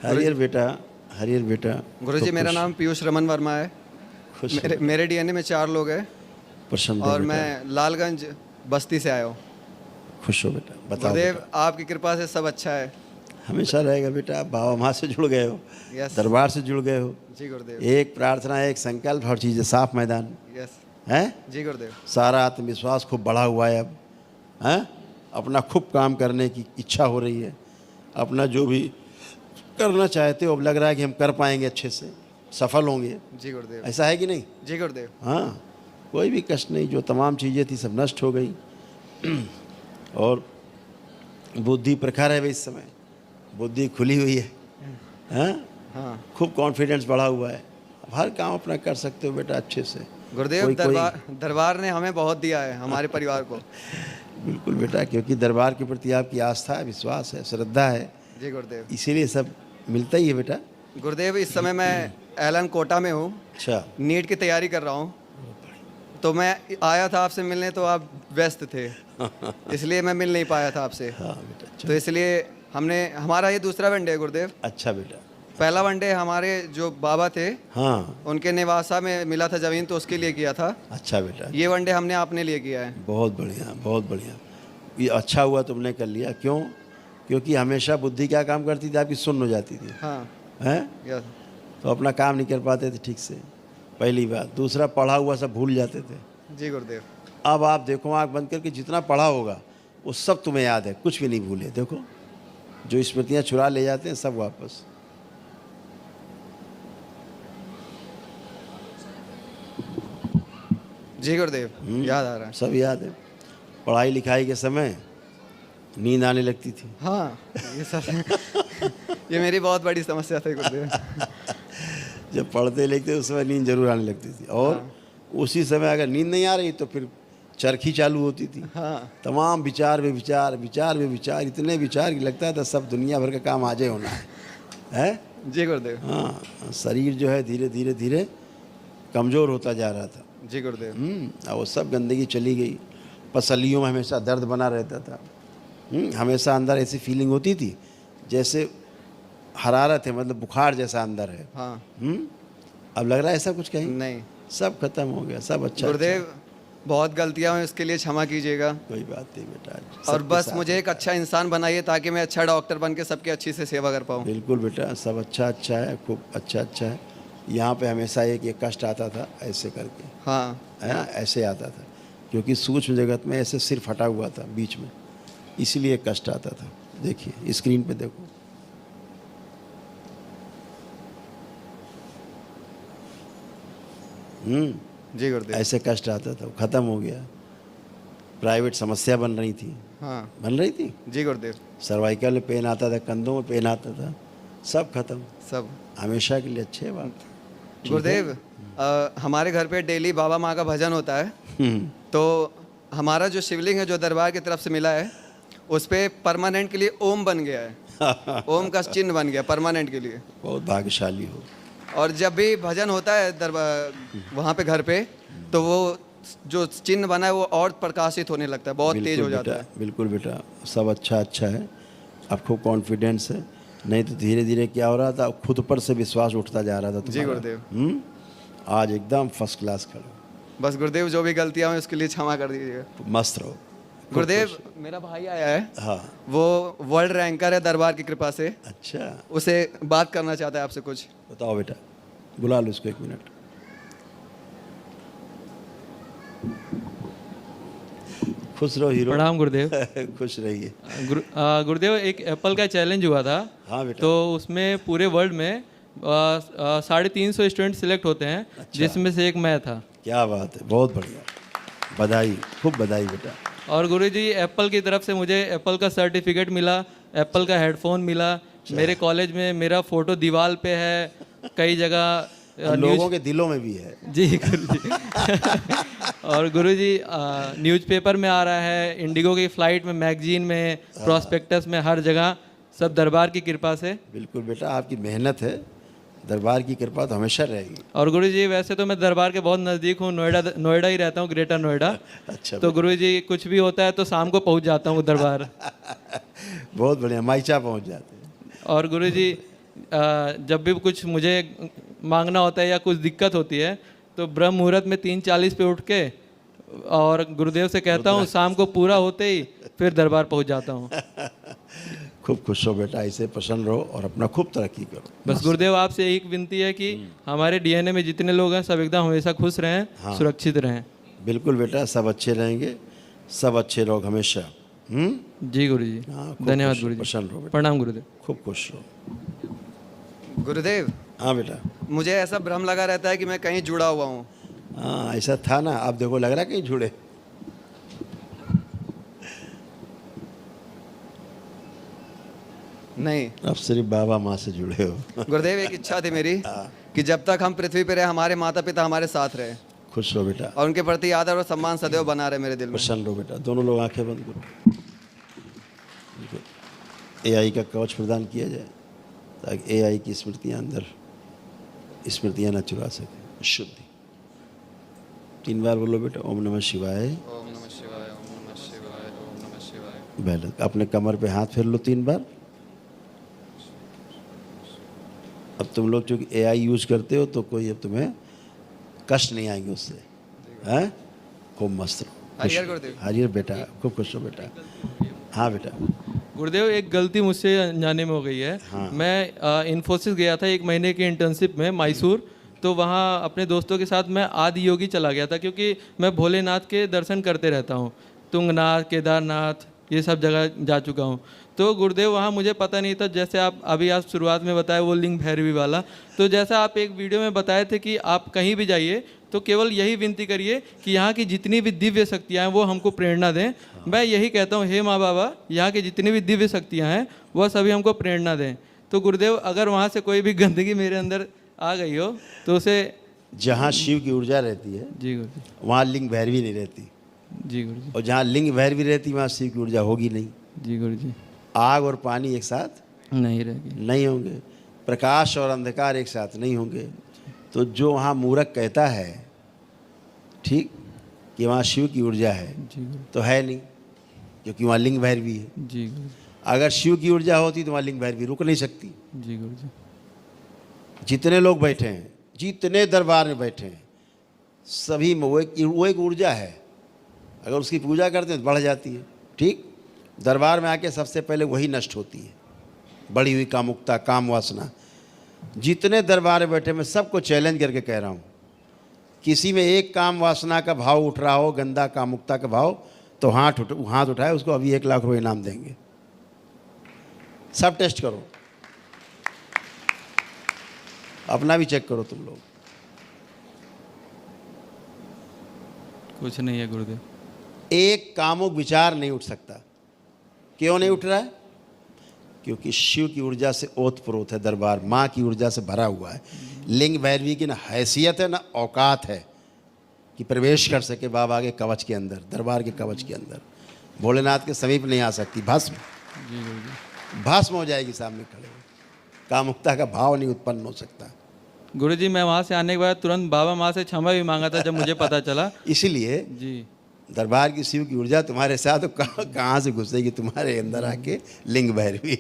हरियर बेटा, हरियर बेटा। गुरुजी मेरा नाम पीयूष रमन वर्मा है। खुश मेरे डीएनए में 4 लोग हैं पसंद है और बेटा। मैं लालगंज बस्ती से आया हूँ। खुश हो बेटा, बताओ गुरुदेव बेटा। आपकी कृपा से सब अच्छा है। हमेशा रहेगा बेटा। आप बाबा माँ से जुड़ गए हो, यस दरबार से जुड़ गए हो। जी गुरुदेव। एक प्रार्थना, एक संकल्प, हर चीज़ साफ मैदान यस है। जी गुरुदेव। सारा आत्मविश्वास खूब बढ़ा हुआ है अब, हैं? अपना खूब काम करने की इच्छा हो रही है। अपना जो भी करना चाहते हो अब लग रहा है कि हम कर पाएंगे, अच्छे से सफल होंगे। जी गुरुदेव। ऐसा है कि नहीं? जी गुरुदेव। हाँ, कोई भी कष्ट नहीं। जो तमाम चीज़ें थी सब नष्ट हो गई और बुद्धि प्रखर है इस समय, बुद्धि खुली हुई है। हाँ, हाँ खूब कॉन्फिडेंस बढ़ा हुआ है। अब हर काम अपना कर सकते हो बेटा अच्छे से। गुरुदेव, दरबार ने हमें बहुत दिया है, हमारे परिवार को। बिल्कुल बेटा, क्योंकि दरबार के प्रति आपकी आस्था है, विश्वास है, श्रद्धा है, जी गुरुदेव। इसीलिए सब मिलता ही है बेटा। गुरुदेव इस समय मैं एलन कोटा में हूँ, अच्छा, नीट की तैयारी कर रहा हूँ। तो मैं आया था आपसे मिलने, तो आप व्यस्त थे इसलिए मैं मिल नहीं पाया था आपसे। हाँ बेटा। अच्छा, तो इसलिए हमारा ये दूसरा वनडे है गुरुदेव। अच्छा बेटा। पहला वनडे हमारे जो बाबा थे हाँ, उनके निवासा में मिला था ज़मीन, तो उसके लिए किया था। अच्छा बेटा। ये वनडे हमने अपने लिए किया है। बहुत बढ़िया, बहुत बढ़िया। ये अच्छा हुआ तुमने कर लिया। क्यों? क्योंकि हमेशा बुद्धि क्या काम करती थी आपकी? सुन्न हो जाती थी, हाँ हैं? यस तो अपना काम नहीं कर पाते थे ठीक से, पहली बात। दूसरा, पढ़ा हुआ सब भूल जाते थे। जी गुरुदेव। अब आप देखो, आँख बंद करके जितना पढ़ा होगा वो सब तुम्हें याद है, कुछ भी नहीं भूले। देखो, जो स्मृतियाँ चुरा ले जाते हैं सब वापस। जी गुरुदेव, याद आ रहा है। सब याद है। पढ़ाई लिखाई के समय नींद आने लगती थी। हाँ ये सर ये मेरी बहुत बड़ी समस्या थी गुरुदेव। जब पढ़ते लिखते उस समय नींद जरूर आने लगती थी, और उसी समय अगर नींद नहीं आ रही तो फिर चरखी चालू होती थी। हाँ तमाम विचार वे विचार, विचार वे विचार, इतने विचार कि लगता था सब दुनिया भर का काम आज ही होना है। जी गुरुदेव। हाँ, शरीर जो है धीरे धीरे धीरे कमज़ोर होता जा रहा था। जी गुरुदेव। और वो सब गंदगी चली गई। पसलियों में हमेशा दर्द बना रहता था। हमेशा अंदर ऐसी फीलिंग होती थी जैसे हरारत है, मतलब बुखार जैसा अंदर है। हाँ अब लग रहा है ऐसा कुछ कहीं? नहीं सब खत्म हो गया, सब अच्छा। गुरुदेव, बहुत गलतियाँ हुई, उसके लिए क्षमा कीजिएगा। कोई बात नहीं बेटा। और सबके बस साथ मुझे एक अच्छा इंसान बनाइए ताकि मैं अच्छा डॉक्टर बन के सबकी अच्छी से सेवा कर पाऊँ। बिल्कुल बेटा, सब अच्छा अच्छा है, खूब अच्छा अच्छा है। यहाँ पे हमेशा एक ये कष्ट आता था ऐसे करके, हाँ है ना, ऐसे आता था, क्योंकि सूक्ष्म जगत में ऐसे सिर फटा हुआ था बीच में, इसलिए कष्ट आता था। देखिए स्क्रीन पे देखो, जी गुरुदेव। ऐसे कष्ट आता था, खत्म हो गया। प्राइवेट समस्या बन रही थी, हाँ बन रही थी। जी गुरुदेव। सर्वाइकल में पेन आता था, कंधों में पेन आता था, सब खत्म, सब हमेशा के लिए। अच्छे बात। ठीक है? गुरुदेव, हमारे घर पे डेली बाबा माँ का भजन होता है। तो हमारा जो शिवलिंग है जो दरबार की तरफ से मिला है, उस पर परमानेंट के लिए ओम बन गया है। ओम का चिन्ह बन गया परमानेंट के लिए। बहुत भाग्यशाली हो। और जब भी भजन होता है दरबार वहाँ पे घर पे, तो वो जो चिन्ह बना है वो और प्रकाशित होने लगता है, बहुत तेज हो जाता है। बिल्कुल बेटा, सब अच्छा अच्छा है। अब खूब कॉन्फिडेंस है, नहीं तो धीरे धीरे क्या हो रहा था, खुद पर से विश्वास उठता जा रहा था तुम्हारा। जी गुरुदेव। आज एकदम फर्स्ट क्लास खड़े। बस गुरुदेव, जो भी गलतियाँ हुई उसके लिए क्षमा कर दीजिएगा। मस्त रहो गुरुदेव, मेरा भाई आया है। हाँ, वो वर्ल्ड रैंकर है दरबार की कृपा से। अच्छा, उसे बात करना चाहता है आपसे कुछ। बताओ बेटा, बुला लो उसको 1 मिनट। खुश रहो हीरो। प्रणाम गुरुदेव। खुश रहिए। गुरुदेव, एक एप्पल का चैलेंज हुआ था। हाँ बेटा। तो उसमें पूरे वर्ल्ड में 350 स्टूडेंट सिलेक्ट होते हैं। अच्छा। जिसमें से एक मैं था। क्या बात है, बहुत बढ़िया, बधाई, खूब बधाई बेटा। और गुरुजी, एप्पल की तरफ से मुझे एप्पल का सर्टिफिकेट मिला, एप्पल का हेडफोन मिला। मेरे कॉलेज में मेरा फोटो दीवार पे है, कई जगह लोगों के दिलों में भी है। जी गुरुजी। और गुरुजी, न्यूज़पेपर में आ रहा है, इंडिगो की फ़्लाइट में, मैगजीन में, प्रॉस्पेक्टस में, हर जगह, सब दरबार की कृपा से। बिल्कुल बेटा, आपकी मेहनत है, दरबार की कृपा तो हमेशा रहेगी। और गुरुजी, वैसे तो मैं दरबार के बहुत नज़दीक हूँ, नोएडा ही रहता हूँ, ग्रेटर नोएडा। अच्छा, तो गुरुजी, कुछ भी होता है तो शाम को पहुँच जाता हूँ दरबार। बहुत बढ़िया, माइचा पहुंच जाते हैं। और गुरुजी, जब भी कुछ मुझे मांगना होता है या कुछ दिक्कत होती है तो ब्रह्म मुहूर्त में 3:40 पे उठ के और गुरुदेव से कहता हूँ, शाम को पूरा होते ही फिर दरबार पहुँच जाता हूँ। खूब खुश हो बेटा, ऐसे प्रसन्न रहो और अपना खूब तरक्की करो। बस गुरुदेव आपसे एक विनती है कि हमारे डीएनए में जितने लोग हैं सब एकदम हमेशा खुश रहें, सुरक्षित रहें। बिल्कुल बेटा, सब अच्छे रहेंगे, सब अच्छे लोग हमेशा। जी गुरुजी, खूब धन्यवाद खुश रहो, गुरुजी, प्रसन्न रहो बेटा, प्रणाम गुरुदेव। खूब खुश रहो। गुरुदेव, हाँ बेटा, मुझे ऐसा भ्रम लगा रहता है कि मैं कहीं जुड़ा हुआ हूँ। हाँ ऐसा था ना, आप देखो लग रहा है कहीं जुड़े। नहीं अब सिर्फ बाबा माँ से जुड़े हो। गुरुदेव, एक इच्छा थी मेरी कि जब तक हम पृथ्वी पर रहे हमारे माता पिता हमारे साथ रहे खुश रहो बेटा, और उनके प्रति आदर और सम्मान सदैव बना रहे मेरे दिल में। प्रसन्न रहो बेटा। दोनों लोग आंखें बंद करो। एआई का कवच प्रदान किया जाए ताकि एआई की स्मृतियाँ अंदर स्मृतियाँ न चुरा सके। शुद्धि 3 बार बोलो बेटा, ओम नमः शिवाय। ओम नमः शिवाय, ओम नमः शिवाय, ओम नमः शिवाय। पहले अपने कमर पे हाथ फेर लो 3 बार। अब तुम लोग चूँकि एआई यूज करते हो तो कोई अब तुम्हें कष्ट नहीं आएंगे उससे, हैं? खूब मस्त रहो। हरिहर गुरुदेव। हरिहर बेटा, खूब खुश रहो बेटा। हाँ बेटा, गुरुदेव, एक गलती मुझसे अनजाने में हो गई है। हाँ। मैं इन्फोसिस गया था 1 महीने की इंटर्नशिप में मैसूर, तो वहाँ अपने दोस्तों के साथ मैं आदि योगी चला गया था क्योंकि मैं भोलेनाथ के दर्शन करते रहता हूँ। तुंगनाथ, केदारनाथ, ये सब जगह जा चुका हूँ। तो गुरुदेव वहाँ मुझे पता नहीं था, जैसे आप शुरुआत में बताए वो लिंग भैरवी वाला, तो जैसा आप एक वीडियो में बताए थे कि आप कहीं भी जाइए तो केवल यही विनती करिए कि यहाँ की जितनी भी दिव्य शक्तियाँ हैं वो हमको प्रेरणा दें। मैं यही कहता हूँ, हे माँ बाबा, यहाँ की जितनी भी दिव्य शक्तियाँ हैं वह सभी हमको प्रेरणा दें। तो गुरुदेव, अगर वहाँ से कोई भी गंदगी मेरे अंदर आ गई हो तो उसे, जहाँ शिव की ऊर्जा रहती है जी गुरुजी, वहाँ लिंग भैरवी नहीं रहती, जी गुरुजी, और जहाँ लिंग भैरवी रहती वहाँ शिव की ऊर्जा होगी नहीं। जी गुरुजी, आग और पानी एक साथ नहीं रहेगी, नहीं होंगे, प्रकाश और अंधकार एक साथ नहीं होंगे। तो जो वहाँ मूर्ख कहता है, ठीक, कि वहाँ शिव की ऊर्जा है, जी गुरु, तो है नहीं, क्योंकि वहाँ लिंग भैरवी है। जी गुरुजी, अगर शिव की ऊर्जा होती तो वहाँ लिंग भैरवी रुक नहीं सकती। जी गुरुजी, जितने लोग बैठे हैं, जितने दरबार में बैठे हैं, सभी में वो एक ऊर्जा है। अगर उसकी पूजा करते हैं तो बढ़ जाती है। ठीक, दरबार में आके सबसे पहले वही नष्ट होती है, बढ़ी हुई कामुकता, काम वासना। जितने दरबार में बैठे, मैं सबको चैलेंज करके कह रहा हूँ, किसी में एक काम वासना का भाव उठ रहा हो, गंदा कामुकता का भाव, तो हाथ उठाए, उसको अभी 1 लाख रुपये इनाम देंगे। सब टेस्ट करो, अपना भी चेक करो तुम लोग। कुछ नहीं है गुरुदेव। एक कामुक विचार नहीं उठ सकता। क्यों नहीं उठ रहा है? क्योंकि शिव की ऊर्जा से ओतप्रोत है दरबार, माँ की ऊर्जा से भरा हुआ है। लिंग भैरवी की ना हैसियत है ना औकात है कि प्रवेश कर सके बाबा के कवच के अंदर, दरबार के कवच के अंदर। भोलेनाथ के समीप नहीं आ सकती, भस्म, जी गुरुजी, भस्म हो जाएगी सामने खड़े हो। कामुकता का भाव नहीं उत्पन्न हो सकता। गुरुजी, मैं वहाँ से आने के बाद तुरंत बाबा माँ से क्षमा भी मांगा था जब मुझे पता चला। इसीलिए जी, दरबार की शिव की ऊर्जा तुम्हारे साथ, तो कहाँ से घुसेगी तुम्हारे अंदर आके लिंग भैरवी।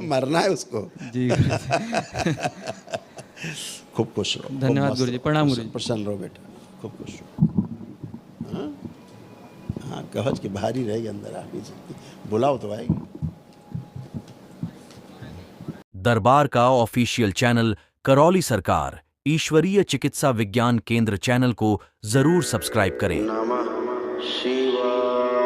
मरना है उसको। जी गुरुजी, खूब खुश रहो। धन्यवाद खूब मस्त गुरुजी, रहो, प्रणाम गुरुजी। प्रसन्न रहो बेटा, खूब खुश रहो। हाँ हाँ, कवच के भारी रहेगी, अंदर आ नहीं सकती। बुलाओ तो आएगी। दरबार का ऑफिशियल चैनल करौली सरकार ईश्वरीय चिकित्सा विज्ञान केंद्र चैनल को जरूर सब्सक्राइब करें। नमः शिवाय।